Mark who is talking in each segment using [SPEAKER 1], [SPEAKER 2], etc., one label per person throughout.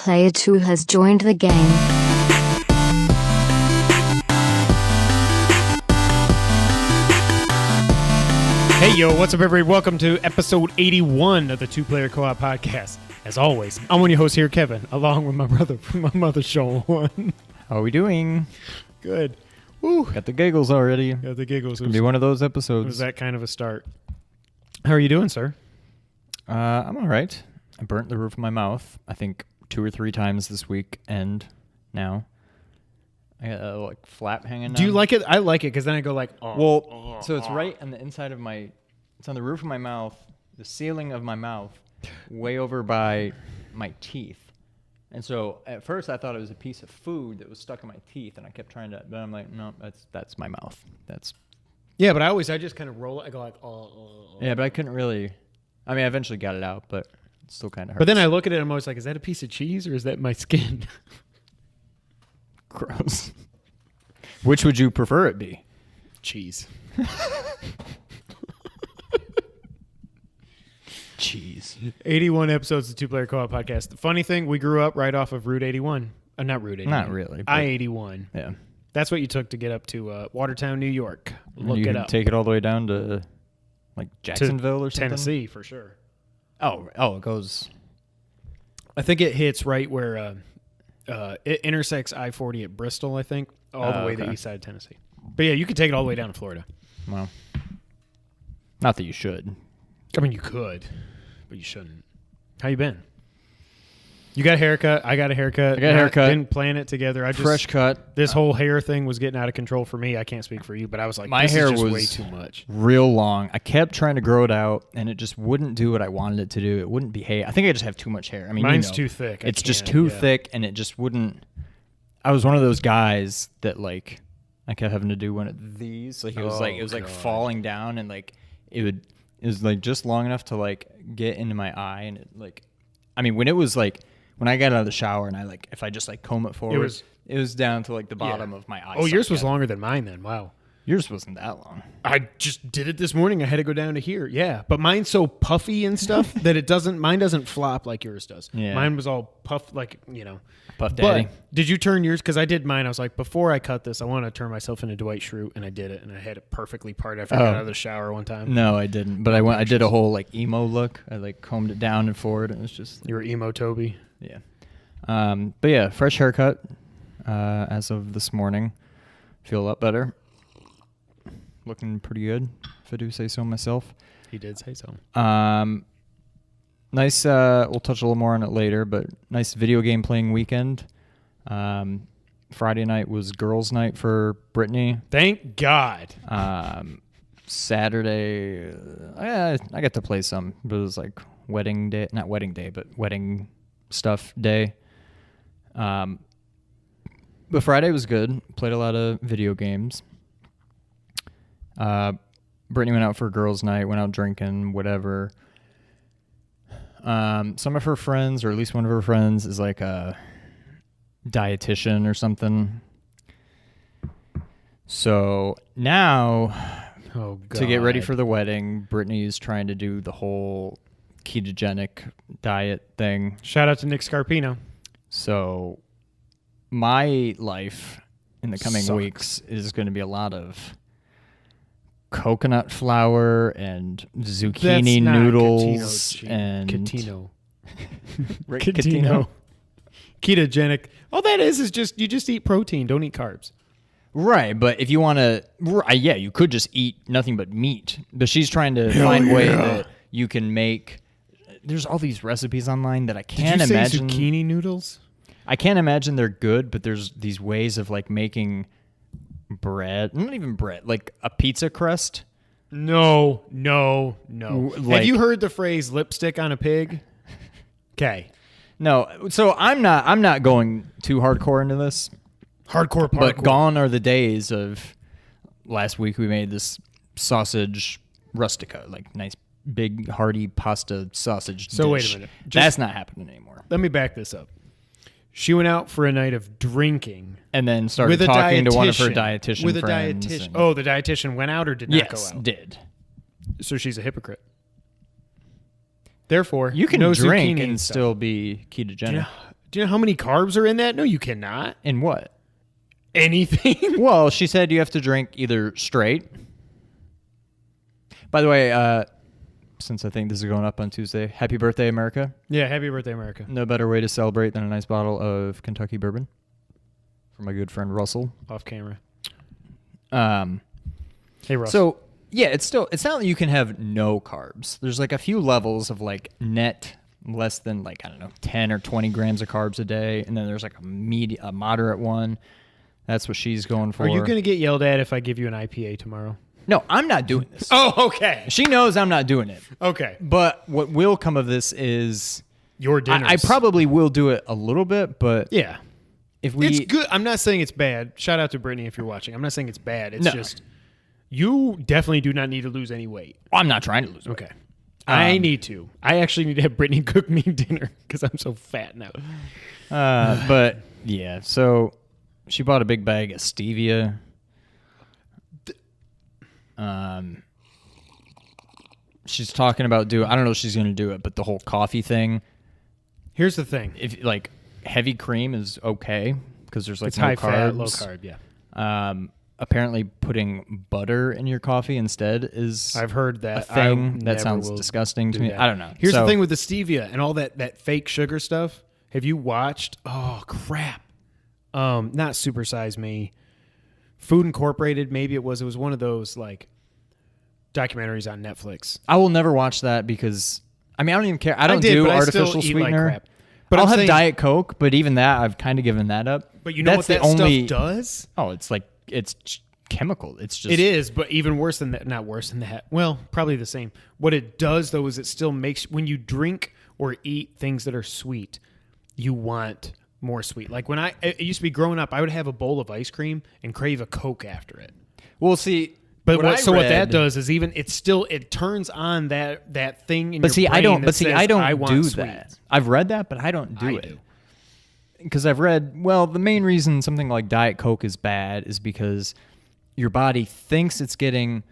[SPEAKER 1] Player 2 has joined the game.
[SPEAKER 2] Hey yo, what's up everybody? Welcome to episode 81 of the Two Player Co-op Podcast. As always, I'm one of your hosts here, Kevin, along with my brother from my mother, Sean.
[SPEAKER 3] How are we doing?
[SPEAKER 2] Good. Woo.
[SPEAKER 3] Got the giggles already.
[SPEAKER 2] Got the giggles.
[SPEAKER 3] It's going to be one of those episodes.
[SPEAKER 2] It was that kind of a start. How are you doing, sir?
[SPEAKER 3] I'm all right. I burnt the roof of my mouth, I think 2 or 3 times this week, and now I got a like flap hanging
[SPEAKER 2] Do you
[SPEAKER 3] down.
[SPEAKER 2] like it? I like it because then I go like, oh.
[SPEAKER 3] Well, so it's right on the inside of it's on the roof of my mouth, the ceiling of my mouth, way over by my teeth. And so at first I thought it was a piece of food that was stuck in my teeth, and I kept trying to, but I'm like, no, that's my mouth.
[SPEAKER 2] Yeah, but I just kind of roll it. I go like, oh.
[SPEAKER 3] Yeah, but I couldn't really. I mean, I eventually got it out, but it still kind of hurts.
[SPEAKER 2] But then I look at it and I'm always like, is that a piece of cheese or is that my skin?
[SPEAKER 3] Gross. Which would you prefer it be?
[SPEAKER 2] Cheese.
[SPEAKER 3] Cheese.
[SPEAKER 2] 81 episodes of the Two Player Co-op Podcast. The funny thing, we grew up right off of Route 81. Not Route 81.
[SPEAKER 3] Not really.
[SPEAKER 2] I-81.
[SPEAKER 3] Yeah.
[SPEAKER 2] That's what you took to get up to Watertown, New York. Look
[SPEAKER 3] you
[SPEAKER 2] it
[SPEAKER 3] can
[SPEAKER 2] up.
[SPEAKER 3] take it all the way down to like Jacksonville or something?
[SPEAKER 2] Tennessee, for sure.
[SPEAKER 3] Oh, it goes.
[SPEAKER 2] I think it hits right where it intersects I-40 at Bristol, I think, all the way to the east side of Tennessee. But yeah, you could take it all the way down to Florida.
[SPEAKER 3] Well, not that you should.
[SPEAKER 2] I mean, you could, but you shouldn't. How you been? You got a haircut. I got a haircut.
[SPEAKER 3] I got a haircut.
[SPEAKER 2] Didn't plan it together.
[SPEAKER 3] Fresh cut.
[SPEAKER 2] This whole hair thing was getting out of control for me. I can't speak for you, but I was like,
[SPEAKER 3] my
[SPEAKER 2] this
[SPEAKER 3] hair
[SPEAKER 2] is just
[SPEAKER 3] was
[SPEAKER 2] way too much.
[SPEAKER 3] Real long. I kept trying to grow it out, and it just wouldn't do what I wanted it to do. It wouldn't behave. I think I just have too much hair. I mean,
[SPEAKER 2] mine's too thick.
[SPEAKER 3] It's just too thick, and it just wouldn't. I was one of those guys that like I kept having to do one of these. Like it was like falling down, and like it was like just long enough to like get into my eye, and it like, I mean, when I got out of the shower and I like, if I just like comb it forward, it was down to like the bottom of my eye.
[SPEAKER 2] Oh, yours was longer than mine then. Wow.
[SPEAKER 3] Yours wasn't that long.
[SPEAKER 2] I just did it this morning. I had to go down to here. Yeah. But mine's so puffy and stuff that mine doesn't flop like yours does.
[SPEAKER 3] Yeah.
[SPEAKER 2] Mine was all puff, like,
[SPEAKER 3] Puff Daddy.
[SPEAKER 2] But did you turn yours? Because I did mine. I was like, before I cut this, I want to turn myself into Dwight Schrute, and I did it, and I had it perfectly parted after I got out of the shower one time.
[SPEAKER 3] No, I didn't. But I did a whole like emo look. I like combed it down and forward, and it was just.
[SPEAKER 2] You were emo Toby.
[SPEAKER 3] Yeah. But yeah, fresh haircut as of this morning. Feel a lot better. Looking pretty good, if I do say so myself.
[SPEAKER 2] He did say so.
[SPEAKER 3] Nice, we'll touch a little more on it later, but nice video game playing weekend. Friday night was girls' night for Brittany.
[SPEAKER 2] Thank God.
[SPEAKER 3] Saturday, I got to play some, but it was like wedding day, not wedding day, but wedding stuff day. But Friday was good. Played a lot of video games. Brittany went out for girls' night, went out drinking, whatever. Some of her friends, or at least one of her friends, is like a dietitian or something. So now, to get ready for the wedding, Brittany is trying to do the whole ketogenic diet thing.
[SPEAKER 2] Shout out to Nick Scarpino.
[SPEAKER 3] So my life in the coming weeks is going to be a lot of coconut flour and zucchini noodles and
[SPEAKER 2] Catino.
[SPEAKER 3] Catino.
[SPEAKER 2] Ketogenic. All that is just you just eat protein, don't eat carbs.
[SPEAKER 3] Right, but if you want to, yeah, you could just eat nothing but meat. But she's trying to find a way that you can make. There's all these recipes online that I can't imagine.
[SPEAKER 2] Did you say zucchini noodles?
[SPEAKER 3] I can't imagine they're good, but there's these ways of like making bread, not even bread, like a pizza crust.
[SPEAKER 2] No.
[SPEAKER 3] Like,
[SPEAKER 2] have you heard the phrase lipstick on a pig? Okay.
[SPEAKER 3] No, so I'm not going too hardcore into this.
[SPEAKER 2] Hardcore.
[SPEAKER 3] But gone are the days of last week we made this sausage rustica, like nice big hearty pasta sausage dish.
[SPEAKER 2] Wait a minute.
[SPEAKER 3] That's not happening anymore.
[SPEAKER 2] Let me back this up. She went out for a night of drinking.
[SPEAKER 3] And then started talking to one of her dietitian friends.
[SPEAKER 2] Oh, the dietitian went out or did not go out?
[SPEAKER 3] Yes, did.
[SPEAKER 2] So she's a hypocrite. Therefore,
[SPEAKER 3] you can
[SPEAKER 2] no
[SPEAKER 3] drink
[SPEAKER 2] zucchini
[SPEAKER 3] and still be ketogenic.
[SPEAKER 2] Do you know how many carbs are in that? No, you cannot.
[SPEAKER 3] In what?
[SPEAKER 2] Anything.
[SPEAKER 3] Well, she said you have to drink either straight. By the way, since I think this is going up on Tuesday, happy birthday, America.
[SPEAKER 2] Yeah, happy birthday, America.
[SPEAKER 3] No better way to celebrate than a nice bottle of Kentucky bourbon from my good friend Russell.
[SPEAKER 2] Off camera.
[SPEAKER 3] Hey,
[SPEAKER 2] Russell.
[SPEAKER 3] So, yeah, it's not that you can have no carbs. There's like a few levels of like net less than like, I don't know, 10 or 20 grams of carbs a day. And then there's like a moderate one. That's what she's going for.
[SPEAKER 2] Are you going to get yelled at if I give you an IPA tomorrow?
[SPEAKER 3] No, I'm not doing this.
[SPEAKER 2] Oh, okay.
[SPEAKER 3] She knows I'm not doing it.
[SPEAKER 2] Okay.
[SPEAKER 3] But what will come of this is
[SPEAKER 2] your dinners.
[SPEAKER 3] I probably will do it a little bit, but
[SPEAKER 2] yeah.
[SPEAKER 3] If we,
[SPEAKER 2] it's good. I'm not saying it's bad. Shout out to Brittany if you're watching. I'm not saying it's bad. It's
[SPEAKER 3] No.
[SPEAKER 2] just you definitely do not need to lose any weight.
[SPEAKER 3] I'm not trying to lose weight.
[SPEAKER 2] Okay. I need to. I actually need to have Brittany cook me dinner because I'm so fat now.
[SPEAKER 3] But yeah, so she bought a big bag of stevia. She's talking about I don't know if she's going to do it, but the whole coffee thing.
[SPEAKER 2] Here's the thing.
[SPEAKER 3] If like heavy cream is okay because there's like
[SPEAKER 2] it's
[SPEAKER 3] no
[SPEAKER 2] high
[SPEAKER 3] carbs.
[SPEAKER 2] fat, low carb, yeah.
[SPEAKER 3] Apparently putting butter in your coffee instead is
[SPEAKER 2] I've heard that.
[SPEAKER 3] a thing.
[SPEAKER 2] I
[SPEAKER 3] That
[SPEAKER 2] never
[SPEAKER 3] sounds
[SPEAKER 2] will
[SPEAKER 3] disgusting to
[SPEAKER 2] do
[SPEAKER 3] me.
[SPEAKER 2] that.
[SPEAKER 3] I don't know.
[SPEAKER 2] Here's
[SPEAKER 3] So-
[SPEAKER 2] the thing with the stevia and all that fake sugar stuff. Have you watched? Oh, crap. Not Super Size Me. Food Incorporated, maybe it was. It was one of those like documentaries on Netflix.
[SPEAKER 3] I will never watch that because I don't even care. I don't
[SPEAKER 2] did,
[SPEAKER 3] do
[SPEAKER 2] but I
[SPEAKER 3] artificial
[SPEAKER 2] still eat like
[SPEAKER 3] sweetener.
[SPEAKER 2] crap. But
[SPEAKER 3] I'll
[SPEAKER 2] I'm
[SPEAKER 3] have
[SPEAKER 2] saying-
[SPEAKER 3] Diet Coke, but even that I've kind of given that up.
[SPEAKER 2] But you know
[SPEAKER 3] That's
[SPEAKER 2] what that stuff does?
[SPEAKER 3] Oh, it's like it's chemical. It's just
[SPEAKER 2] It is, but even worse than that. Not worse than that. Well, probably the same. What it does, though, is it still makes when you drink or eat things that are sweet, you want more sweet. Like when it used to be growing up, I would have a bowl of ice cream and crave a Coke after it.
[SPEAKER 3] Well, see,
[SPEAKER 2] But
[SPEAKER 3] what
[SPEAKER 2] what that does is even it turns on that thing in
[SPEAKER 3] But
[SPEAKER 2] your
[SPEAKER 3] see,
[SPEAKER 2] brain
[SPEAKER 3] I don't.
[SPEAKER 2] that
[SPEAKER 3] But see,
[SPEAKER 2] says,
[SPEAKER 3] I don't
[SPEAKER 2] want
[SPEAKER 3] do
[SPEAKER 2] sweet.
[SPEAKER 3] that. I've read that, but I don't do
[SPEAKER 2] I
[SPEAKER 3] it.
[SPEAKER 2] do.
[SPEAKER 3] Because I've read, well, the main reason something like Diet Coke is bad is because your body thinks it's getting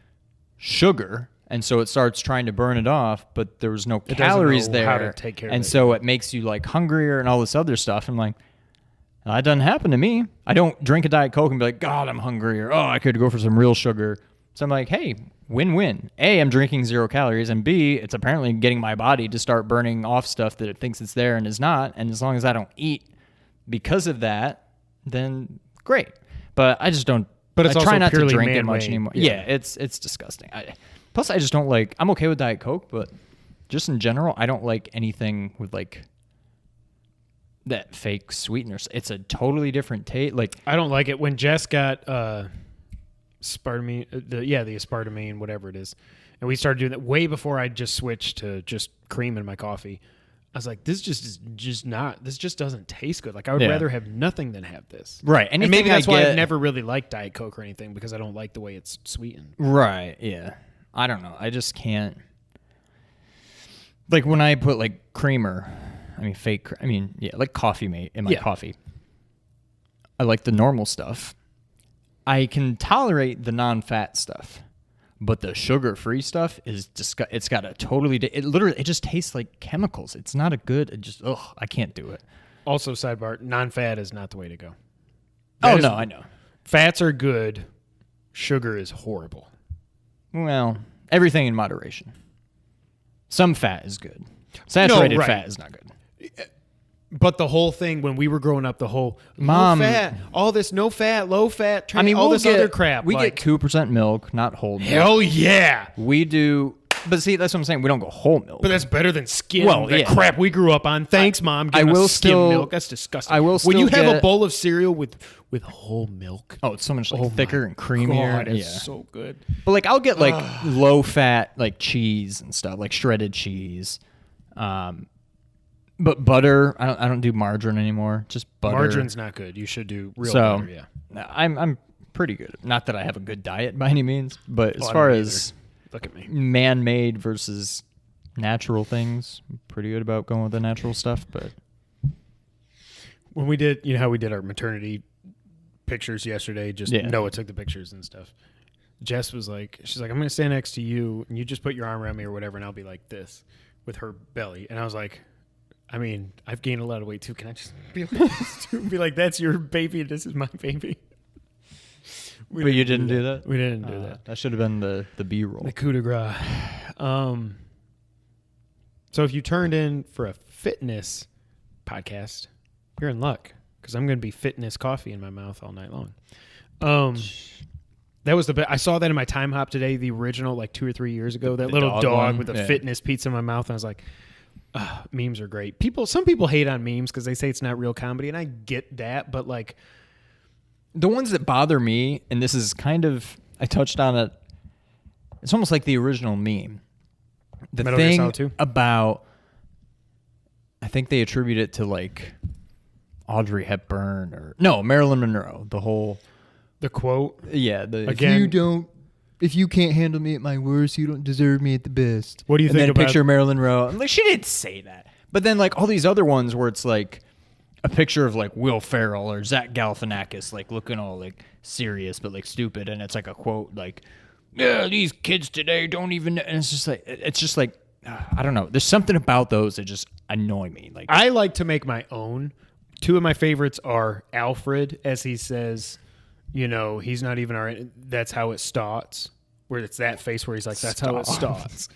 [SPEAKER 3] sugar, and so it starts trying to burn it off, but there's no
[SPEAKER 2] doesn't
[SPEAKER 3] calories
[SPEAKER 2] know
[SPEAKER 3] there.
[SPEAKER 2] how to take care of
[SPEAKER 3] and
[SPEAKER 2] it.
[SPEAKER 3] so it makes you like hungrier and all this other stuff. I'm like, that doesn't happen to me. I don't drink a Diet Coke and be like, God, I'm hungry, or I could go for some real sugar. So I'm like, hey, win-win. A, I'm drinking 0 calories, and B, it's apparently getting my body to start burning off stuff that it thinks it's there and is not. And as long as I don't eat because of that, then great. But I just don't.
[SPEAKER 2] But it's
[SPEAKER 3] I try
[SPEAKER 2] also
[SPEAKER 3] not to
[SPEAKER 2] purely
[SPEAKER 3] drink it much
[SPEAKER 2] man-made.
[SPEAKER 3] anymore.
[SPEAKER 2] Yeah.
[SPEAKER 3] Yeah, it's disgusting. Plus, I just don't like. I'm okay with Diet Coke, but just in general, I don't like anything with like that fake sweetener. It's a totally different taste. Like
[SPEAKER 2] I don't like it when Jess got aspartame, the aspartame, whatever it is, and we started doing that way before I just switched to just cream in my coffee. I was like, this just doesn't taste good. Like I would
[SPEAKER 3] Yeah.
[SPEAKER 2] rather have nothing than have this.
[SPEAKER 3] right,
[SPEAKER 2] And
[SPEAKER 3] anything
[SPEAKER 2] maybe that's
[SPEAKER 3] I
[SPEAKER 2] why
[SPEAKER 3] get,
[SPEAKER 2] I've never really liked Diet Coke or anything because I don't like the way it's sweetened.
[SPEAKER 3] Right, yeah. I don't know. I just can't. Like when I put like creamer, like coffee mate in my
[SPEAKER 2] Yeah.
[SPEAKER 3] coffee. I like the normal stuff. I can tolerate the non-fat stuff, but the sugar-free stuff is it's got a totally. It just tastes like chemicals. It's not a good. I can't do it.
[SPEAKER 2] Also, sidebar: non-fat is not the way to go.
[SPEAKER 3] I know.
[SPEAKER 2] Fats are good. Sugar is horrible.
[SPEAKER 3] Well, everything in moderation. Some fat is good. Saturated
[SPEAKER 2] right.
[SPEAKER 3] fat is not good.
[SPEAKER 2] But the whole thing when we were growing up, the whole
[SPEAKER 3] Mom-
[SPEAKER 2] low fat, all this no fat, low fat,
[SPEAKER 3] I mean,
[SPEAKER 2] all
[SPEAKER 3] we'll
[SPEAKER 2] this other crap.
[SPEAKER 3] We
[SPEAKER 2] like,
[SPEAKER 3] get 2% milk, not whole milk.
[SPEAKER 2] hell yeah.
[SPEAKER 3] We do, but see, that's what I'm saying. We don't go whole milk.
[SPEAKER 2] But that's better than skim.
[SPEAKER 3] Well,
[SPEAKER 2] that
[SPEAKER 3] yeah.
[SPEAKER 2] crap we grew up on. Thanks, Mom.
[SPEAKER 3] I
[SPEAKER 2] Giving
[SPEAKER 3] will
[SPEAKER 2] us skim
[SPEAKER 3] still-
[SPEAKER 2] milk. That's disgusting.
[SPEAKER 3] I will
[SPEAKER 2] when
[SPEAKER 3] still
[SPEAKER 2] you have a
[SPEAKER 3] get-
[SPEAKER 2] bowl of cereal with whole milk.
[SPEAKER 3] Oh, it's so much
[SPEAKER 2] Oh
[SPEAKER 3] thicker
[SPEAKER 2] my
[SPEAKER 3] and creamier.
[SPEAKER 2] God, it's
[SPEAKER 3] yeah.
[SPEAKER 2] so good.
[SPEAKER 3] But like, I'll get like low fat, like cheese and stuff, like shredded cheese. But butter, I don't do margarine anymore. Just butter.
[SPEAKER 2] Margarine's not good. You should do real
[SPEAKER 3] So
[SPEAKER 2] butter. Yeah.
[SPEAKER 3] I'm pretty good. Not that I have a good diet by any means, but as
[SPEAKER 2] Well, I
[SPEAKER 3] far
[SPEAKER 2] don't
[SPEAKER 3] as
[SPEAKER 2] Look at me.
[SPEAKER 3] man-made versus natural things, I'm pretty good about going with the natural stuff. But
[SPEAKER 2] When we did, you know how we did our maternity pictures yesterday, just
[SPEAKER 3] Yeah.
[SPEAKER 2] Noah took the pictures and stuff. Jess was like, she's like, I'm going to stand next to you and you just put your arm around me or whatever and I'll be like this with her belly. And I was like, I mean, I've gained a lot of weight too. Can I just be like, that's your baby, this is my baby?
[SPEAKER 3] But you didn't do that?
[SPEAKER 2] We didn't do that.
[SPEAKER 3] That should have been the B-roll.
[SPEAKER 2] The coup de grace. So if you turned in for a fitness podcast, you're in luck because I'm going to be fitness coffee in my mouth all night long. That was the best. I saw that in my time hop today, the original, like 2 or 3 years ago. That little dog with the fitness pizza in my mouth. And I was like, memes are great. Some people hate on memes because they say it's not real comedy, and I get that. But like,
[SPEAKER 3] the ones that bother me, and this is kind of, I touched on it. It's almost like the original meme. The
[SPEAKER 2] Metal Gear
[SPEAKER 3] thing
[SPEAKER 2] Solid 2?
[SPEAKER 3] About, I think they attribute it to like Audrey Hepburn or no Marilyn Monroe. The whole.
[SPEAKER 2] The quote,
[SPEAKER 3] again, if you can't handle me at my worst, you don't deserve me at the best.
[SPEAKER 2] What do you think
[SPEAKER 3] then
[SPEAKER 2] about
[SPEAKER 3] picture Marilyn Monroe? I'm like, she didn't say that. But then like all these other ones where it's like a picture of like Will Ferrell or Zach Galifianakis like looking all like serious but like stupid, and it's like a quote like, "Yeah, these kids today don't even." And it's just like I don't know. There's something about those that just annoy me. Like
[SPEAKER 2] I like to make my own. Two of my favorites are Alfred, as he says. You know, he's not even our. That's how it starts. Where it's that face where he's like, "That's how it starts."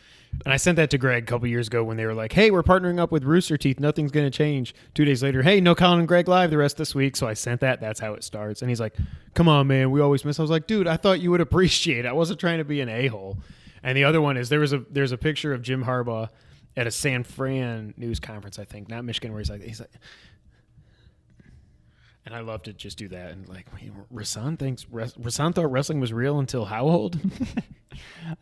[SPEAKER 2] And I sent that to Greg a couple years ago when they were like, "Hey, we're partnering up with Rooster Teeth. Nothing's going to change." 2 days later, "Hey, no Colin and Greg live the rest of this week." So I sent that. That's how it starts. And he's like, "Come on, man. We always miss." I was like, "Dude, I thought you would appreciate it. I wasn't trying to be an a-hole." And the other one is there's a picture of Jim Harbaugh at a San Fran news conference, I think, not Michigan, where he's like. And I love to just do that. And like, Rasan thought wrestling was real until how old?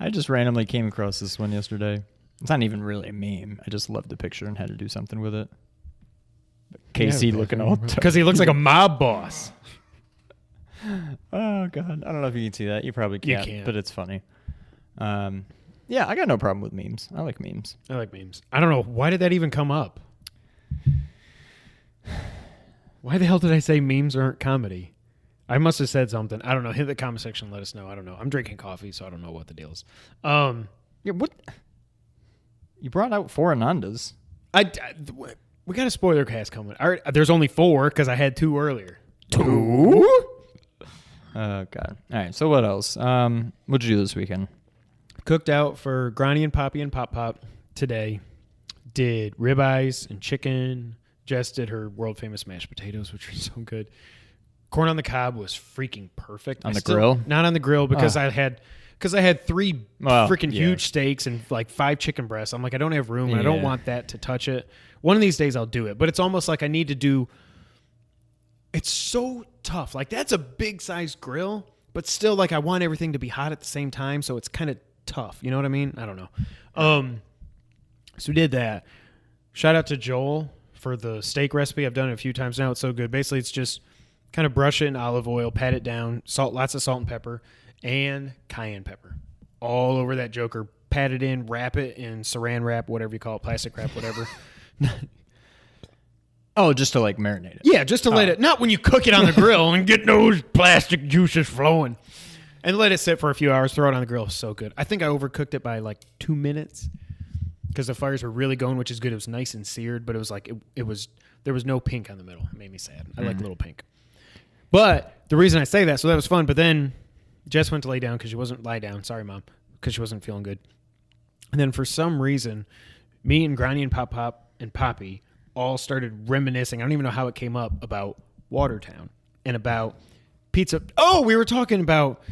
[SPEAKER 3] I just randomly came across this one yesterday. It's not even really a meme. I just loved the picture and had to do something with it. Casey looking all
[SPEAKER 2] because he looks like a mob boss.
[SPEAKER 3] Oh God, I don't know if you can see that. You probably can't,
[SPEAKER 2] You can't.
[SPEAKER 3] But it's funny. Yeah, I got no problem with memes. I like memes.
[SPEAKER 2] I don't know. Why did that even come up? Why the hell did I say memes aren't comedy? I must have said something. I don't know. Hit the comment section and let us know. I don't know. I'm drinking coffee, so I don't know what the deal is.
[SPEAKER 3] Yeah, what? You brought out 4 Anandas.
[SPEAKER 2] We got a spoiler cast coming. There's only 4 because I had 2 earlier. 2?
[SPEAKER 3] Oh, God. All right, so what else? What'd you do this weekend?
[SPEAKER 2] Cooked out for Granny and Poppy and Pop Pop today. Did ribeyes and chicken. Jess did her world-famous mashed potatoes, which are so good. Corn on the cob was freaking perfect.
[SPEAKER 3] On the grill?
[SPEAKER 2] Not on the grill because I had 3 freaking huge steaks and like 5 chicken breasts. I'm like, I don't have room. And I don't want that to touch it. One of these days I'll do it. But it's almost like I need to do – it's so tough. Like that's a big-sized grill, but still like I want everything to be hot at the same time, so it's kind of tough. You know what I mean? I don't know. So we did that. Shout out to Joel for the steak recipe. I've done it a few times now. It's so good. Basically, it's just kind of brush it in olive oil, pat it down, lots of salt and pepper, and cayenne pepper all over that joker. Pat it in, wrap it in saran wrap, whatever you call it, plastic wrap, whatever.
[SPEAKER 3] Oh, just to like marinate it.
[SPEAKER 2] Yeah, just to let it, not when you cook it on the grill and get those plastic juices flowing. And let it sit for a few hours, throw it on the grill. So good. I think I overcooked it by like 2 minutes. Because the fires were really going, which is good. It was nice and seared, but it was like there was no pink on the middle. It made me sad. I like little pink. But the reason I say that, so that was fun. But then Jess went to lay down because she wasn't sorry, Mom, because she wasn't feeling good. And then for some reason, me and Granny and Pop Pop and Poppy all started reminiscing. I don't even know how it came up about Watertown and about pizza. Oh, we were talking about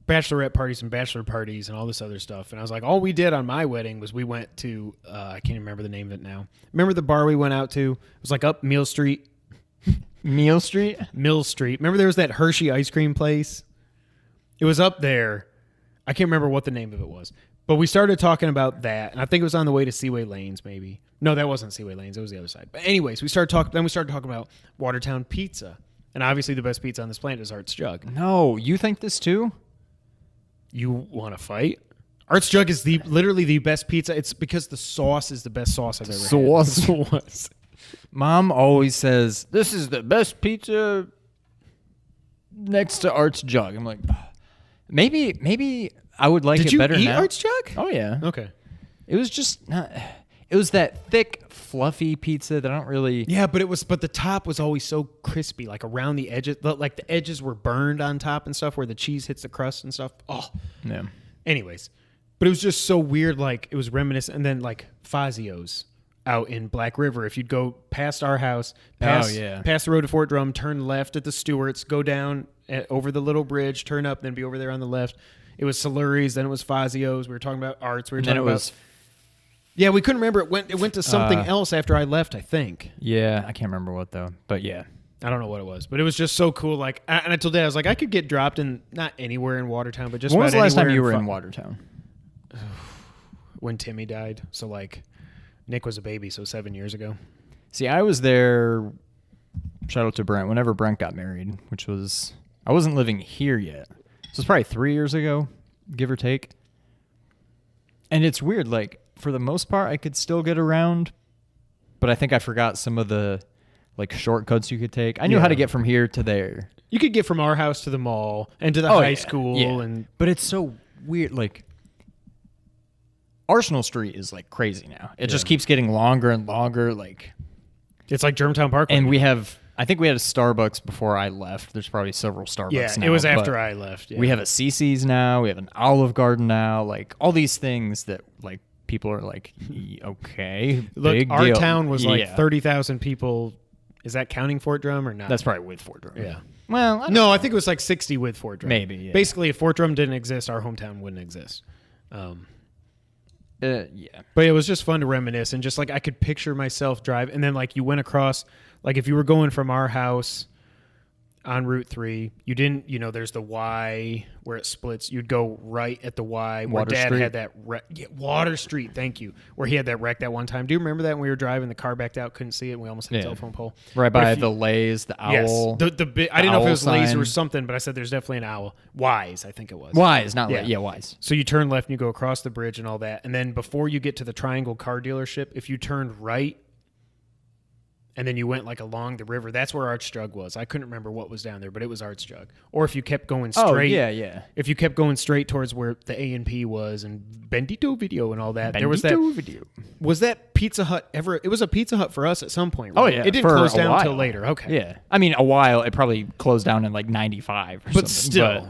[SPEAKER 2] bachelorette parties and bachelor parties and all this other stuff. And I was like, all we did on my wedding was we went to, I can't even remember the name of it now. Remember the bar we went out to? It was like up Mill Street.
[SPEAKER 3] Mill Street?
[SPEAKER 2] Mill Street. Remember there was that Hershey ice cream place? It was up there. I can't remember what the name of it was. But we started talking about that. And I think it was on the way to Seaway Lanes maybe. No, that wasn't Seaway Lanes. It was the other side. But anyways, we started talking about Watertown pizza. And obviously the best pizza on this planet is Art's Jug.
[SPEAKER 3] No, you think this too?
[SPEAKER 2] You want to fight? Art's Jug is literally the best pizza. It's because the sauce is the best sauce I've ever had. Sauce.
[SPEAKER 3] Mom always says, this is the best pizza next to Art's Jug. I'm like, maybe I would like it better now.
[SPEAKER 2] Did you eat Art's Jug?
[SPEAKER 3] Oh, yeah.
[SPEAKER 2] Okay.
[SPEAKER 3] It was just not... It was that thick, fluffy pizza that I don't really.
[SPEAKER 2] Yeah, but the top was always so crispy, like around the edges, like the edges were burned on top and stuff, where the cheese hits the crust and stuff. Oh,
[SPEAKER 3] Yeah.
[SPEAKER 2] anyways, but it was just so weird. Like it was reminiscent, and then like Fazio's out in Black River. If you'd go past our house, past the road to Fort Drum, turn left at the Stewarts, go down over the little bridge, turn up, then be over there on the left. It was Soluri's, then it was Fazio's. We were talking about Arts. We were talking about. Yeah, we couldn't remember. It went to something else after I left, I think.
[SPEAKER 3] Yeah, I can't remember what though, but yeah.
[SPEAKER 2] I don't know what it was, but it was just so cool. Like, and I told Dad, I was like, I could get dropped in not anywhere in Watertown, but just
[SPEAKER 3] when was the last time you were
[SPEAKER 2] in
[SPEAKER 3] in Watertown?
[SPEAKER 2] When Timmy died. So like, Nick was a baby, so 7 years ago.
[SPEAKER 3] See, I was there. Shout out to Brent. Whenever Brent got married, which was I wasn't living here yet, so it's probably 3 years ago, give or take. And it's weird, like. For the most part, I could still get around, but I think I forgot some of the like shortcuts you could take. I knew how to get from here to there.
[SPEAKER 2] You could get from our house to the mall and to the high school, and
[SPEAKER 3] but it's so weird. Like Arsenal Street is like crazy now. It just keeps getting longer and longer. Like
[SPEAKER 2] it's like Germantown Parkway.
[SPEAKER 3] And I think we had a Starbucks before I left. There's probably several Starbucks now.
[SPEAKER 2] Yeah, it was after I left. Yeah.
[SPEAKER 3] We have a CC's now. We have an Olive Garden now. Like all these things that like. People are like, okay,
[SPEAKER 2] look,
[SPEAKER 3] big
[SPEAKER 2] our
[SPEAKER 3] deal.
[SPEAKER 2] town was like 30,000 people. Is that counting Fort Drum or not?
[SPEAKER 3] That's probably with Fort Drum.
[SPEAKER 2] Yeah.
[SPEAKER 3] Well,
[SPEAKER 2] I think it was like 60 with Fort Drum.
[SPEAKER 3] Maybe. Yeah.
[SPEAKER 2] Basically, if Fort Drum didn't exist, our hometown wouldn't exist.
[SPEAKER 3] Yeah.
[SPEAKER 2] But it was just fun to reminisce, and just like I could picture myself drive, and then like you went across, like if you were going from our house on Route 3, you didn't, there's the Y where it splits. You'd go right at the Y where
[SPEAKER 3] Water
[SPEAKER 2] Dad
[SPEAKER 3] Street.
[SPEAKER 2] had that wreck. Yeah, Water Street, thank you. Where he had that wreck that one time. Do you remember that when we were driving, the car backed out, couldn't see it, and we almost hit a telephone pole?
[SPEAKER 3] Right by the Lays, the owl.
[SPEAKER 2] Yes, I didn't know if it was Lays
[SPEAKER 3] sign.
[SPEAKER 2] or something, but I said there's definitely an owl. Wise, I think it was.
[SPEAKER 3] Wise, not Lay. Yeah, Wise.
[SPEAKER 2] So you turn left and you go across the bridge and all that, and then before you get to the Triangle car dealership, if you turned right, and then you went like along the river, that's where Arts Jug was. I couldn't remember what was down there, but it was Arts Jug. Or if you kept going straight.
[SPEAKER 3] Oh, yeah.
[SPEAKER 2] If you kept going straight towards where the A&P was and Bendito Video and all that. There was that
[SPEAKER 3] video.
[SPEAKER 2] Was that Pizza Hut ever? It was a Pizza Hut for us at some point, right?
[SPEAKER 3] Oh, yeah.
[SPEAKER 2] It didn't close down until later. Okay.
[SPEAKER 3] Yeah. I mean, a while. It probably closed down in like 95 or something.
[SPEAKER 2] But still.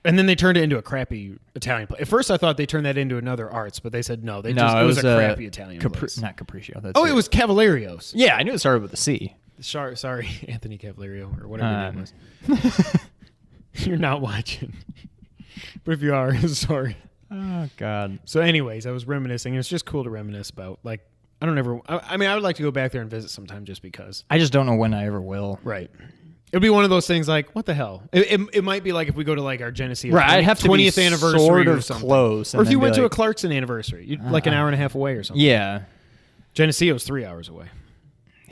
[SPEAKER 2] And then they turned it into a crappy Italian place. At first, I thought they turned that into another Arts, but they said no. It was a crappy Italian place.
[SPEAKER 3] Not Capriccio.
[SPEAKER 2] It was Cavalierio's.
[SPEAKER 3] Yeah, I knew it started with a C.
[SPEAKER 2] Sorry, Anthony Cavalerio, or whatever your name was. You're not watching. But if you are, sorry.
[SPEAKER 3] Oh, God.
[SPEAKER 2] So anyways, I was reminiscing. It's just cool to reminisce about. Like, I would like to go back there and visit sometime just because.
[SPEAKER 3] I just don't know when I ever will.
[SPEAKER 2] Right. It would be one of those things like, what the hell? It might be like if we go to like our Geneseo
[SPEAKER 3] right, I'd have to
[SPEAKER 2] 20th
[SPEAKER 3] be
[SPEAKER 2] anniversary
[SPEAKER 3] sort
[SPEAKER 2] or
[SPEAKER 3] of
[SPEAKER 2] something.
[SPEAKER 3] Close.
[SPEAKER 2] Or if you went to a Clarkson anniversary, you'd like an hour and a half away or something.
[SPEAKER 3] Yeah.
[SPEAKER 2] Geneseo's 3 hours away.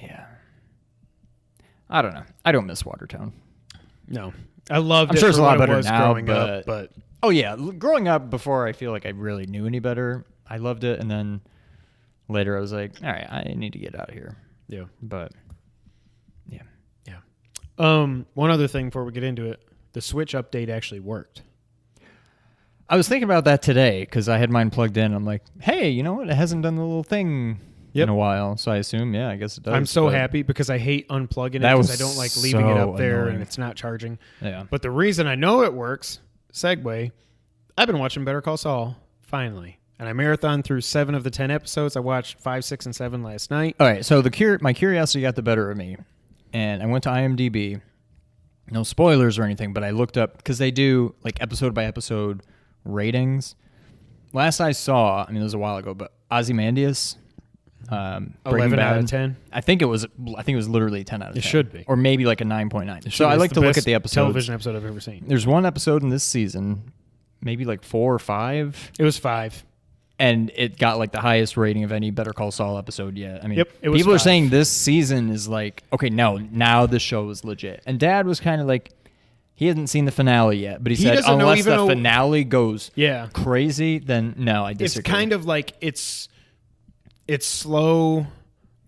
[SPEAKER 3] Yeah. I don't know. I don't miss Watertown.
[SPEAKER 2] No. I loved it.
[SPEAKER 3] I'm sure it's a lot better now,
[SPEAKER 2] growing up, but
[SPEAKER 3] oh yeah, growing up before I feel like I really knew any better, I loved it, and then later I was like, all right, I need to get out of here.
[SPEAKER 2] Yeah.
[SPEAKER 3] But yeah.
[SPEAKER 2] One other thing before we get into it, the Switch update actually worked.
[SPEAKER 3] I was thinking about that today because I had mine plugged in. I'm like, hey, you know what? It hasn't done the little thing in a while, so I assume, I guess it does.
[SPEAKER 2] I'm so happy because I hate unplugging it because I don't like leaving it up there and it's not charging.
[SPEAKER 3] Yeah.
[SPEAKER 2] But the reason I know it works, segue, I've been watching Better Call Saul, finally. And I marathoned through 7 of the 10 episodes. I watched 5, 6, and 7 last night.
[SPEAKER 3] All right, so my curiosity got the better of me, and I went to IMDb. No spoilers or anything, but I looked up, because they do like episode by episode ratings. Last I saw, it was a while ago, but Ozymandias,
[SPEAKER 2] 11 out of 10.
[SPEAKER 3] I think it was literally 10 out of 10.
[SPEAKER 2] It should be,
[SPEAKER 3] or maybe like a 9.9. So I like to look at the episodes.
[SPEAKER 2] Television episode I've ever seen.
[SPEAKER 3] There's one episode in this season, maybe like 4 or 5.
[SPEAKER 2] It was 5.
[SPEAKER 3] And it got like the highest rating of any Better Call Saul episode yet.
[SPEAKER 2] Yep, it was
[SPEAKER 3] people
[SPEAKER 2] 5.
[SPEAKER 3] are saying this season is like, okay, now this show is legit. And Dad was kind of like, he hasn't seen the finale yet, but he said unless the finale goes crazy, then no, I disagree.
[SPEAKER 2] It's kind of like it's slow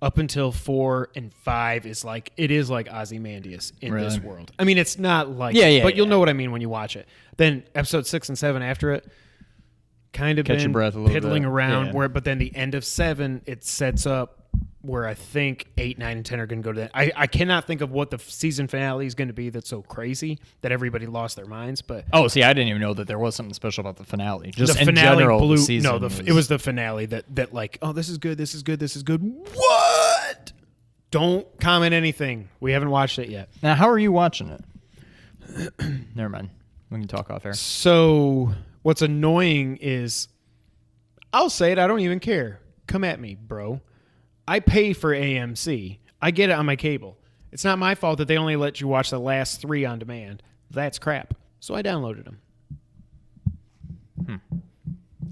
[SPEAKER 2] up until 4 and 5 is like Ozymandias in this world. It's not like but you'll know what I mean when you watch it. Then episode 6 and 7 after it, kind of
[SPEAKER 3] Catch your
[SPEAKER 2] been
[SPEAKER 3] breath a little
[SPEAKER 2] piddling
[SPEAKER 3] bit.
[SPEAKER 2] around.
[SPEAKER 3] Yeah.
[SPEAKER 2] But then the end of 7, it sets up where I think 8, 9, and 10 are going to go to that. I cannot think of what the season finale is going to be that's so crazy that everybody lost their minds. But
[SPEAKER 3] Oh, see, I didn't even know that there was something special about the finale. Just
[SPEAKER 2] the
[SPEAKER 3] in
[SPEAKER 2] finale
[SPEAKER 3] general,
[SPEAKER 2] blew.
[SPEAKER 3] the season
[SPEAKER 2] It was the finale that like, oh, this is good, this is good, this is good. What? Don't comment anything. We haven't watched it yet.
[SPEAKER 3] Now, how are you watching it? Never mind. We can talk off air.
[SPEAKER 2] So what's annoying is, I'll say it. I don't even care. Come at me, bro. I pay for AMC. I get it on my cable. It's not my fault that they only let you watch the last 3 on demand. That's crap. So I downloaded them.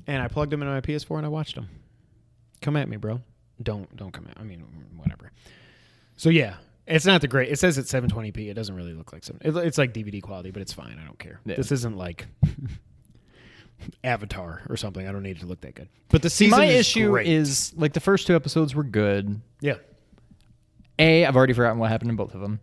[SPEAKER 2] And I plugged them into my PS4 and I watched them. Come at me, bro. Don't come at. I mean, whatever. So yeah, it's not the great. It says it's 720p. It doesn't really look like it's like DVD quality, but it's fine. I don't care.
[SPEAKER 3] Yeah.
[SPEAKER 2] This isn't like Avatar or something. I don't need it to look that good. But the season
[SPEAKER 3] My
[SPEAKER 2] is
[SPEAKER 3] issue
[SPEAKER 2] great.
[SPEAKER 3] is, like, the first 2 episodes were good.
[SPEAKER 2] Yeah.
[SPEAKER 3] A, I've already forgotten what happened in both of them.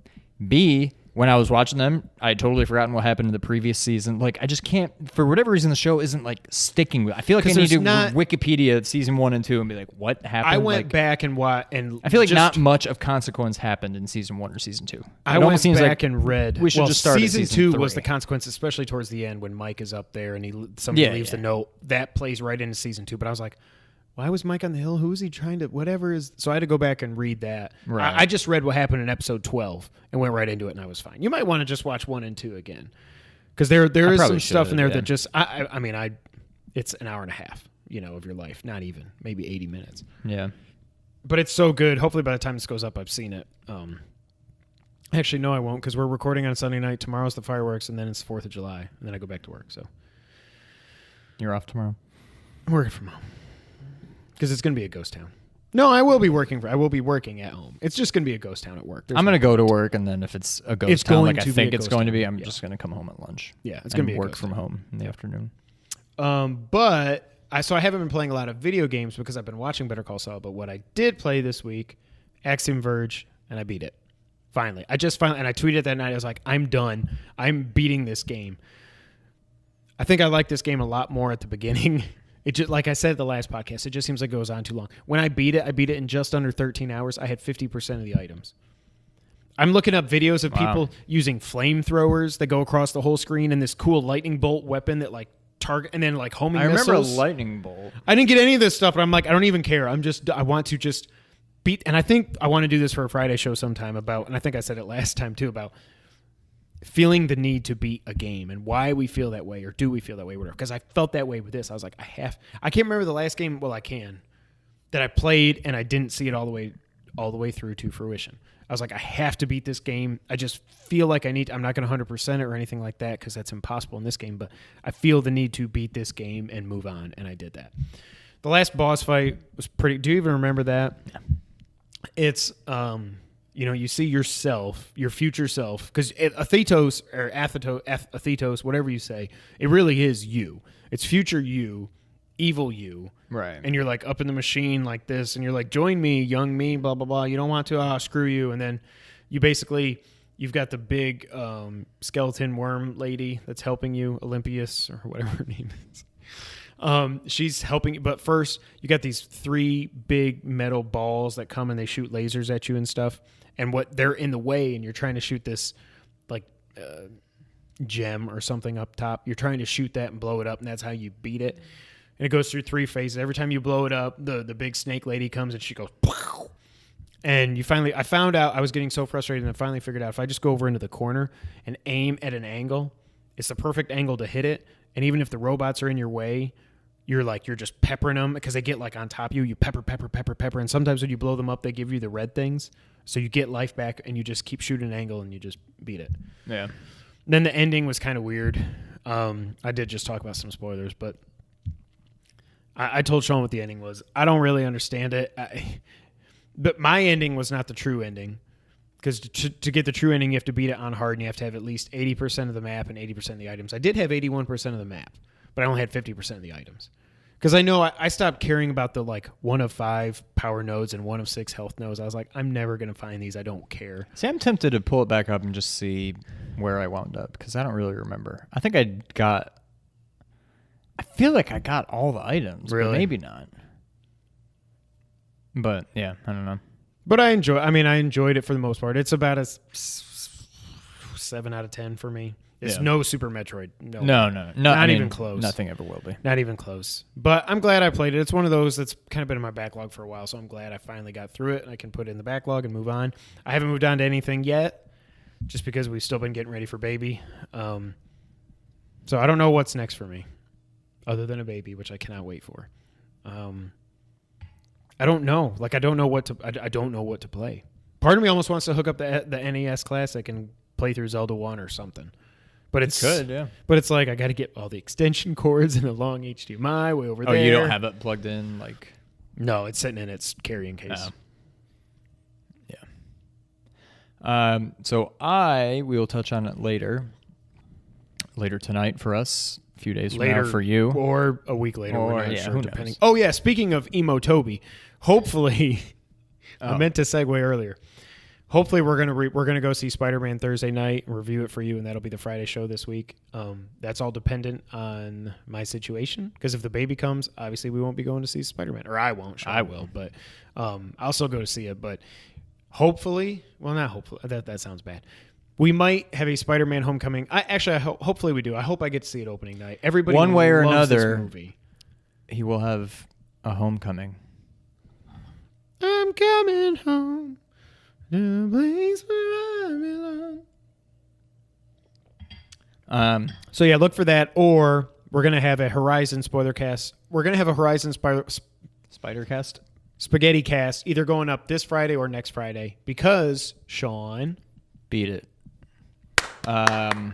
[SPEAKER 3] B, when I was watching them, I had totally forgotten what happened in the previous season. Like, I just can't, for whatever reason, the show isn't, like, sticking with. I feel like I
[SPEAKER 2] 'Cause
[SPEAKER 3] need to
[SPEAKER 2] there's not-
[SPEAKER 3] Wikipedia season 1 and 2 and be like, what happened?
[SPEAKER 2] I went
[SPEAKER 3] like,
[SPEAKER 2] back and
[SPEAKER 3] I feel like
[SPEAKER 2] just,
[SPEAKER 3] not much of consequence happened in season 1 or season 2.
[SPEAKER 2] I went back and read.
[SPEAKER 3] we should just start at
[SPEAKER 2] season
[SPEAKER 3] season
[SPEAKER 2] 2 was
[SPEAKER 3] 3.
[SPEAKER 2] the consequence, especially towards the end when Mike is up there and somebody leaves the note. That plays right into season 2. But I was like, why was Mike on the hill? Who is he trying to? Whatever is. So I had to go back and read that.
[SPEAKER 3] Right.
[SPEAKER 2] I just read what happened in episode 12 and went right into it, and I was fine. You might want to just watch 1 and 2 again, because there is some stuff in there that just. I mean, it's an hour and a half, of your life, not even maybe 80 minutes.
[SPEAKER 3] Yeah.
[SPEAKER 2] But it's so good. Hopefully, by the time this goes up, I've seen it. Actually, no, I won't, because we're recording on Sunday night. Tomorrow's the fireworks, and then it's 4th of July, and then I go back to work. So
[SPEAKER 3] You're off tomorrow?
[SPEAKER 2] I'm working from home because it's going to be a ghost town. No, I will be working at home. It's just going to be a ghost town at work.
[SPEAKER 3] I'm going to go to work, and then if it's a ghost town, like I think it's going to be, I'm
[SPEAKER 2] yeah.
[SPEAKER 3] just going to come home at lunch.
[SPEAKER 2] Yeah, it's going to be a
[SPEAKER 3] work
[SPEAKER 2] ghost
[SPEAKER 3] from
[SPEAKER 2] town.
[SPEAKER 3] home in the afternoon.
[SPEAKER 2] But I haven't been playing a lot of video games because I've been watching Better Call Saul. But what I did play this week, Axiom Verge, and I beat it. Finally, and I tweeted that night. I was like, I'm done. I'm beating this game. I think I like this game a lot more at the beginning. It just, like I said at the last podcast, it just seems like it goes on too long. When I beat it in just under 13 hours. I had 50% of the items. I'm looking up videos of people using flamethrowers that go across the whole screen and this cool lightning bolt weapon that like target and then like homing missiles.
[SPEAKER 3] I remember a lightning bolt.
[SPEAKER 2] I didn't get any of this stuff, but I'm like, I don't even care. I want to just beat, and I think I want to do this for a Friday show sometime about, and I think I said it last time too, about feeling the need to beat a game and why we feel that way, or do we feel that way, whatever. Because I felt that way with this. I was like, I can't remember the last game. Well, I can, that I played and I didn't see it all the way through to fruition. I was like, I have to beat this game. I just feel like I'm not going to 100% it or anything like that, because that's impossible in this game. But I feel the need to beat this game and move on, and I did that. The last boss fight was pretty. Do you even remember that?
[SPEAKER 3] Yeah.
[SPEAKER 2] It's you see yourself, your future self, because Athetos or Athetos, whatever you say, it really is you. It's future you, evil you.
[SPEAKER 3] Right.
[SPEAKER 2] And you're like up in the machine like this, and you're like, join me, young me, blah, blah, blah. You don't want to, screw you. And then you've got the big skeleton worm lady that's helping you, Olympias or whatever her name is. She's helping, but first you got these 3 big metal balls that come and they shoot lasers at you and stuff. And they're in the way, and you're trying to shoot this like gem or something up top. You're trying to shoot that and blow it up, and that's how you beat it. And it goes through 3 phases. Every time you blow it up, the big snake lady comes and she goes, pow! And I found out, I was getting so frustrated, and I finally figured out if I just go over into the corner and aim at an angle, it's the perfect angle to hit it. And even if the robots are in your way, you're just peppering them, because they get like on top of you. You pepper. And sometimes when you blow them up, they give you the red things. So you get life back, and you just keep shooting an angle, and you just beat it.
[SPEAKER 3] Yeah.
[SPEAKER 2] Then the ending was kind of weird. I did just talk about some spoilers, but I told Sean what the ending was. I don't really understand it. But my ending was not the true ending, because to get the true ending, you have to beat it on hard, and you have to have at least 80% of the map and 80% of the items. I did have 81% of the map, but I only had 50% of the items. Because I know I stopped caring about the 1 of 5 power nodes and 1 of 6 health nodes. I was like, I'm never going to find these. I don't care.
[SPEAKER 3] See, I'm tempted to pull it back up and just see where I wound up, because I don't really remember. I think I got I feel like I got all the items,
[SPEAKER 2] Really?
[SPEAKER 3] but maybe not. But yeah, I don't know.
[SPEAKER 2] But I enjoyed it for the most part. It's about a 7 out of 10 for me. It's no Super Metroid. No,
[SPEAKER 3] not
[SPEAKER 2] even close.
[SPEAKER 3] Nothing ever will be.
[SPEAKER 2] Not even close. But I'm glad I played it. It's one of those that's kind of been in my backlog for a while, so I'm glad I finally got through it and I can put it in the backlog and move on. I haven't moved on to anything yet, just because we've still been getting ready for baby. So I don't know what's next for me, other than a baby, which I cannot wait for. I don't know. Like I don't know what to play. Part of me almost wants to hook up the NES Classic and play through Zelda 1 or something. But it's
[SPEAKER 3] good, yeah.
[SPEAKER 2] But it's like I got to get all the extension cords and a long HDMI way over there.
[SPEAKER 3] Oh, you don't have it plugged in, like?
[SPEAKER 2] No, it's sitting in its carrying case.
[SPEAKER 3] Yeah. So we will touch on it later tonight for us. A few days from now for you,
[SPEAKER 2] or a week later.
[SPEAKER 3] Or
[SPEAKER 2] we're not sure,
[SPEAKER 3] who
[SPEAKER 2] depending.
[SPEAKER 3] knows?
[SPEAKER 2] Oh yeah, speaking of Emo Toby, hopefully, I meant to segue earlier. Hopefully, we're gonna go see Spider-Man Thursday night and review it for you, and that'll be the Friday show this week. That's all dependent on my situation, because if the baby comes, obviously we won't be going to see Spider-Man, or I won't. Sure, I will, but I'll still go to see it. But hopefully, well, not hopefully. That sounds bad. We might have a Spider-Man Homecoming. Hopefully we do. I hope I get to see it opening night. Everybody
[SPEAKER 3] one way or
[SPEAKER 2] loves
[SPEAKER 3] another,
[SPEAKER 2] this movie.
[SPEAKER 3] He will have a homecoming.
[SPEAKER 2] I'm coming home to a place where I belong. So yeah, look for that. Or we're gonna have a Horizon spoiler cast. We're gonna have a Horizon
[SPEAKER 3] Spider cast,
[SPEAKER 2] spaghetti cast, either going up this Friday or next Friday, because Sean
[SPEAKER 3] beat it. The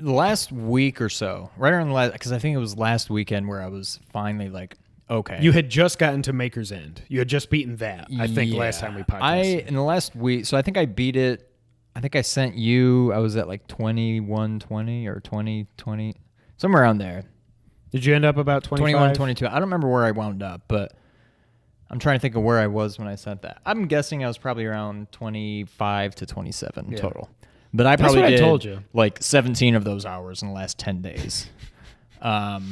[SPEAKER 3] last week or so, right around the last, because I think it was last weekend where I was finally like, okay.
[SPEAKER 2] You had just gotten to Maker's End. You had just beaten that, I think, last time we podcasted.
[SPEAKER 3] In the last week, so I think I beat it. I think I sent you, I was at like 2120 or 2020, somewhere around there.
[SPEAKER 2] Did you end up about 25?
[SPEAKER 3] 21, 22. I don't remember where I wound up, but I'm trying to think of where I was when I sent that. I'm guessing I was probably around 25 to 27 total. But I probably did
[SPEAKER 2] told you.
[SPEAKER 3] Like 17 of those hours in the last 10 days. I'll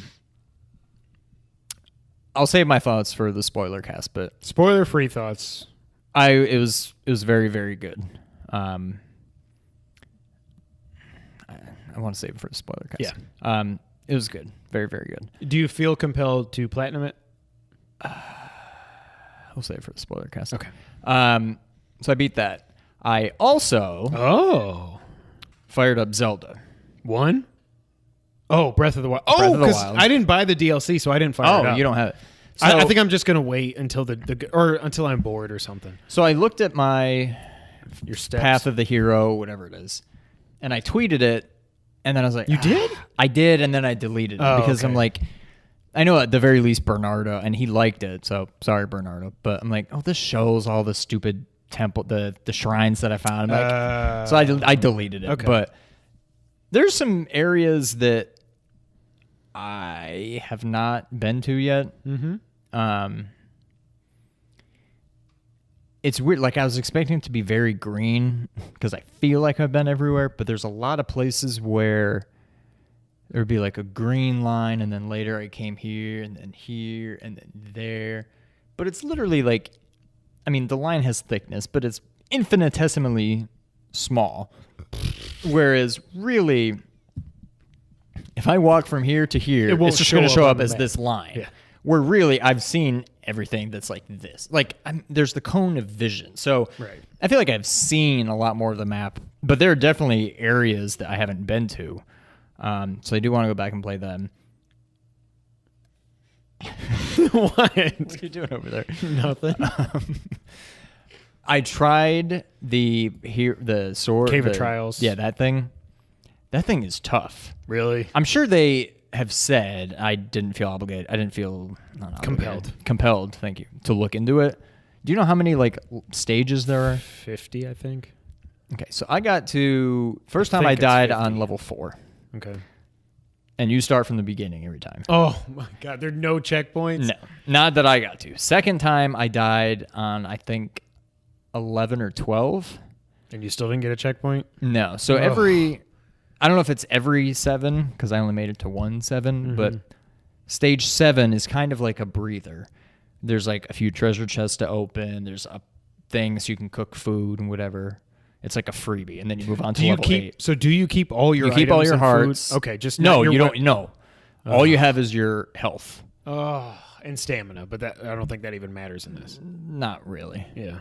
[SPEAKER 3] save my thoughts for the spoiler cast, but
[SPEAKER 2] spoiler-free thoughts.
[SPEAKER 3] It was very, very good. I want to save it for the spoiler cast.
[SPEAKER 2] Yeah.
[SPEAKER 3] It was good. Very, very good.
[SPEAKER 2] Do you feel compelled to platinum it?
[SPEAKER 3] We'll save it for the spoiler cast.
[SPEAKER 2] Okay.
[SPEAKER 3] So I beat that. I also
[SPEAKER 2] fired
[SPEAKER 3] up Zelda.
[SPEAKER 2] One? Oh, Breath of the Wild.
[SPEAKER 3] Breath of the
[SPEAKER 2] because
[SPEAKER 3] Wild.
[SPEAKER 2] I didn't buy the DLC, so I didn't fire it up.
[SPEAKER 3] You don't have it. So,
[SPEAKER 2] I think I'm just gonna wait until until I'm bored or something.
[SPEAKER 3] So I looked at
[SPEAKER 2] your steps.
[SPEAKER 3] Path of the Hero, whatever it is, and I tweeted it, and then I was like,
[SPEAKER 2] You did?
[SPEAKER 3] I did, and then I deleted it because I'm like, I know at the very least Bernardo, and he liked it, so sorry Bernardo, but I'm like, oh, this shows all the stupid temple, the shrines that I found. I'm like, so I deleted it. Okay. But there's some areas that I have not been to yet. Mm-hmm. It's weird. Like I was expecting it to be very green because I feel like I've been everywhere, but there's a lot of places where there would be like a green line, and then later I came here, and then there. But it's literally like, I mean, the line has thickness, but it's infinitesimally small. Whereas really, if I walk from here to here, it's just going to show up as this line. Yeah. Where really, I've seen everything that's like this. Like, there's the cone of vision. So I feel like I've seen a lot more of the map, but there are definitely areas that I haven't been to. So I do want to go back and play them.
[SPEAKER 2] What are
[SPEAKER 3] you doing over there?
[SPEAKER 2] Nothing.
[SPEAKER 3] I tried the sword
[SPEAKER 2] Cave of Trials.
[SPEAKER 3] Yeah, that thing. That thing is tough.
[SPEAKER 2] Really?
[SPEAKER 3] I'm sure they have said I didn't feel obligated. I didn't feel compelled. Thank you, to look into it. Do you know how many like stages there are?
[SPEAKER 2] 50, I think.
[SPEAKER 3] Okay, so I got to first time I died on level 4.
[SPEAKER 2] Okay.
[SPEAKER 3] And you start from the beginning every time.
[SPEAKER 2] Oh, my God. There are no checkpoints?
[SPEAKER 3] No, not that I got to. Second time, I died on, I think, 11 or 12.
[SPEAKER 2] And you still didn't get a checkpoint?
[SPEAKER 3] No. So every I don't know if it's every 7 because I only made it to 1-7, but stage 7 is kind of like a breather. There's like a few treasure chests to open. There's things you can cook food and whatever. It's like a freebie, and then you move on to level 8.
[SPEAKER 2] So do you keep all your
[SPEAKER 3] keep all
[SPEAKER 2] items
[SPEAKER 3] your
[SPEAKER 2] and
[SPEAKER 3] hearts?
[SPEAKER 2] Food? Okay, just
[SPEAKER 3] no, you don't. No, all you have is your health.
[SPEAKER 2] Oh, and stamina, but that I don't think that even matters in this.
[SPEAKER 3] Not really.
[SPEAKER 2] Yeah,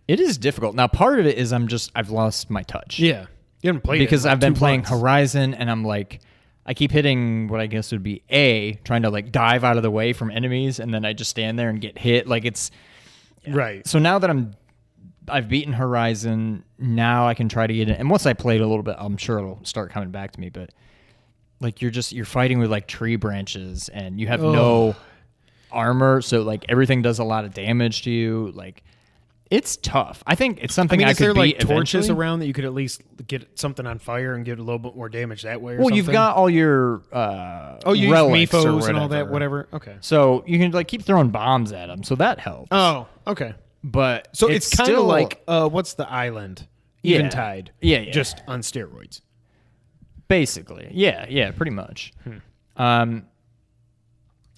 [SPEAKER 3] it is difficult. Now, part of it is I've lost my touch.
[SPEAKER 2] Yeah, you haven't played
[SPEAKER 3] because
[SPEAKER 2] it in like
[SPEAKER 3] I've been
[SPEAKER 2] 2
[SPEAKER 3] playing
[SPEAKER 2] months.
[SPEAKER 3] Horizon, and I'm like, I keep hitting what I guess would be A, trying to like dive out of the way from enemies, and then I just stand there and get hit. Like it's
[SPEAKER 2] right.
[SPEAKER 3] So now that I've beaten Horizon, now I can try to get it. And once I played a little bit, I'm sure it'll start coming back to me. But like you're fighting with like tree branches, and you have no armor, so like everything does a lot of damage to you. Like it's tough. I think it's something I
[SPEAKER 2] is
[SPEAKER 3] could
[SPEAKER 2] there like
[SPEAKER 3] beat
[SPEAKER 2] torches
[SPEAKER 3] eventually.
[SPEAKER 2] around that you could at least get something on fire and get a little bit more damage that way? Or
[SPEAKER 3] Well,
[SPEAKER 2] something?
[SPEAKER 3] you've got all your
[SPEAKER 2] you
[SPEAKER 3] relics
[SPEAKER 2] use
[SPEAKER 3] or
[SPEAKER 2] Mephos and all that, whatever. Okay.
[SPEAKER 3] So you can like keep throwing bombs at them, so that helps.
[SPEAKER 2] Oh, okay.
[SPEAKER 3] But
[SPEAKER 2] So it's kind of
[SPEAKER 3] still
[SPEAKER 2] like what's the island?
[SPEAKER 3] Yeah.
[SPEAKER 2] Eventide.
[SPEAKER 3] Yeah.
[SPEAKER 2] Just on steroids.
[SPEAKER 3] Basically, yeah, pretty much.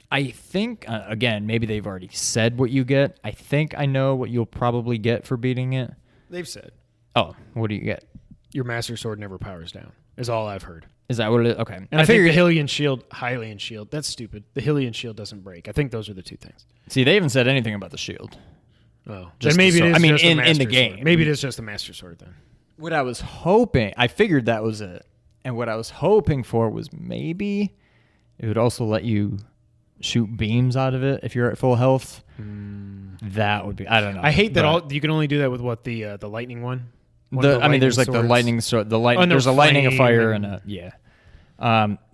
[SPEAKER 3] I think again, maybe they've already said what you get. I think I know what you'll probably get for beating it.
[SPEAKER 2] They've said
[SPEAKER 3] Oh, what do you get?
[SPEAKER 2] your master sword never powers down. Is all I've heard.
[SPEAKER 3] Is that what it is? Okay.
[SPEAKER 2] And I think the Hylian shield. That's stupid. The Hylian shield doesn't break. I think those are the 2 things.
[SPEAKER 3] See, they haven't said anything about the shield.
[SPEAKER 2] Oh,
[SPEAKER 3] Just
[SPEAKER 2] then maybe
[SPEAKER 3] the
[SPEAKER 2] it is.
[SPEAKER 3] sword. I mean,
[SPEAKER 2] just the
[SPEAKER 3] in
[SPEAKER 2] master
[SPEAKER 3] the game.
[SPEAKER 2] sword. Maybe it is just the master sword then.
[SPEAKER 3] What I was hoping, I figured that was it. And what I was hoping for was maybe it would also let you shoot beams out of it if you're at full health. That would be, I don't know.
[SPEAKER 2] I hate that you can only do that with what the lightning one.
[SPEAKER 3] There's like the lightning sword. There's a lightning, a fire, and a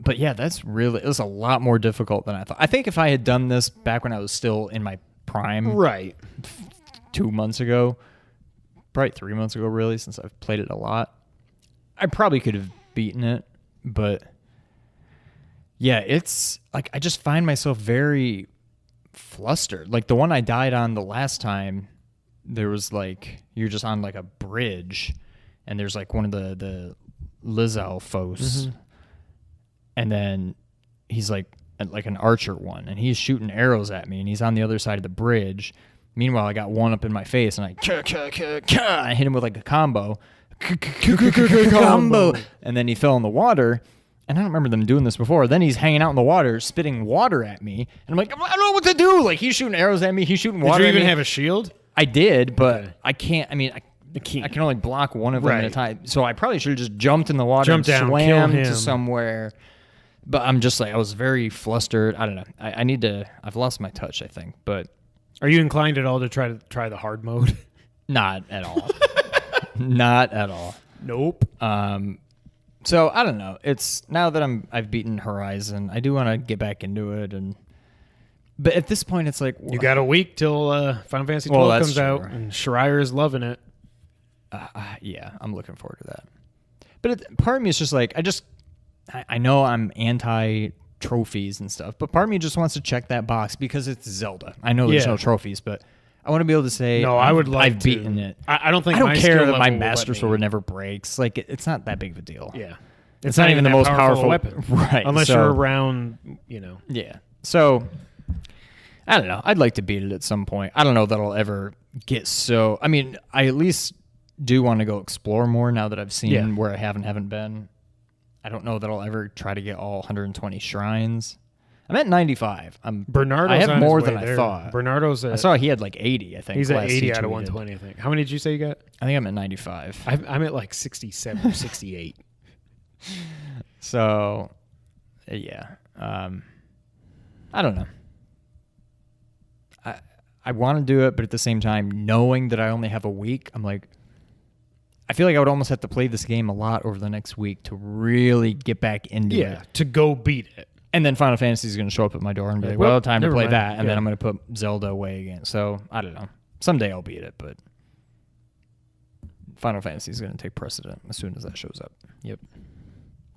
[SPEAKER 3] but yeah, it was a lot more difficult than I thought. I think if I had done this back when I was still in my prime,
[SPEAKER 2] right,
[SPEAKER 3] 2 months ago, probably 3 months ago, really, since I've played it a lot, I probably could have beaten it. But yeah, it's like I just find myself very flustered. Like the one I died on the last time, there was like you're just on like a bridge, and there's like one of the Lizal foes, and then he's like an archer one, and he's shooting arrows at me, and he's on the other side of the bridge. Meanwhile, I got one up in my face, and I hit him with like a combo, and then he fell in the water. And I don't remember them doing this before. Then he's hanging out in the water, spitting water at me, and I'm like, I don't know what to do. Like he's shooting arrows at me, he's shooting water.
[SPEAKER 2] Did you
[SPEAKER 3] at
[SPEAKER 2] even
[SPEAKER 3] me.
[SPEAKER 2] have a shield?
[SPEAKER 3] I did, but
[SPEAKER 2] Okay.
[SPEAKER 3] I can't. I mean, I can only block one of them at a
[SPEAKER 2] Right.
[SPEAKER 3] time. So I probably should have just jumped in the water,
[SPEAKER 2] Jumped
[SPEAKER 3] and
[SPEAKER 2] down,
[SPEAKER 3] swam
[SPEAKER 2] kill him.
[SPEAKER 3] to somewhere. But I'm just like, I was very flustered. I don't know. I need to. I've lost my touch, I think, but
[SPEAKER 2] Are you inclined at all to try the hard mode?
[SPEAKER 3] not at all. Not at all.
[SPEAKER 2] Nope.
[SPEAKER 3] So I don't know. It's now that I've beaten Horizon, I do want to get back into it, but at this point, it's like
[SPEAKER 2] You got a week till Final Fantasy XII
[SPEAKER 3] Well, that's
[SPEAKER 2] comes out,
[SPEAKER 3] true.
[SPEAKER 2] and Schreier is loving it.
[SPEAKER 3] yeah, I'm looking forward to that. But part of me is just like I know I'm anti trophies and stuff, but part of me just wants to check that box because it's Zelda. I know there's
[SPEAKER 2] Yeah.
[SPEAKER 3] no trophies, but I want to be able to say,
[SPEAKER 2] No, I would like
[SPEAKER 3] I've
[SPEAKER 2] to.
[SPEAKER 3] beaten it.
[SPEAKER 2] I don't think
[SPEAKER 3] I don't
[SPEAKER 2] my
[SPEAKER 3] care
[SPEAKER 2] skill
[SPEAKER 3] that my
[SPEAKER 2] level will
[SPEAKER 3] master
[SPEAKER 2] let me.
[SPEAKER 3] sword never breaks. Like it's not that big of a deal.
[SPEAKER 2] Yeah,
[SPEAKER 3] It's not even the
[SPEAKER 2] that
[SPEAKER 3] most powerful
[SPEAKER 2] weapon,
[SPEAKER 3] right?
[SPEAKER 2] Unless
[SPEAKER 3] so-
[SPEAKER 2] you're around,
[SPEAKER 3] Yeah. So I don't know. I'd like to beat it at some point. I don't know that I'll ever get so. I mean, I at least do want to go explore more now that I've seen where I haven't been. I don't know that I'll ever try to get all 120 shrines. I'm at 95.
[SPEAKER 2] Bernardo's
[SPEAKER 3] I have
[SPEAKER 2] on
[SPEAKER 3] more
[SPEAKER 2] his way
[SPEAKER 3] than I
[SPEAKER 2] there.
[SPEAKER 3] thought.
[SPEAKER 2] Bernardo's
[SPEAKER 3] I saw he had like 80. I think
[SPEAKER 2] he's at
[SPEAKER 3] last
[SPEAKER 2] 80
[SPEAKER 3] he
[SPEAKER 2] out of
[SPEAKER 3] tweeted.
[SPEAKER 2] 120. I think. How many did you say you got?
[SPEAKER 3] I think I'm at 95.
[SPEAKER 2] I'm at like 67 or 68.
[SPEAKER 3] So, yeah. I don't know. I want to do it, but at the same time, knowing that I only have a week, I'm like, I feel like I would almost have to play this game a lot over the next week to really get back into it.
[SPEAKER 2] To go beat it.
[SPEAKER 3] And then Final Fantasy is going to show up at my door and be like,
[SPEAKER 2] Well,
[SPEAKER 3] well, time to
[SPEAKER 2] never
[SPEAKER 3] play
[SPEAKER 2] mind.
[SPEAKER 3] that. And then
[SPEAKER 2] Yeah.
[SPEAKER 3] I'm going to put Zelda away again. So, I don't know. Someday I'll beat it, but Final Fantasy is going to take precedent as soon as that shows up.
[SPEAKER 2] Yep.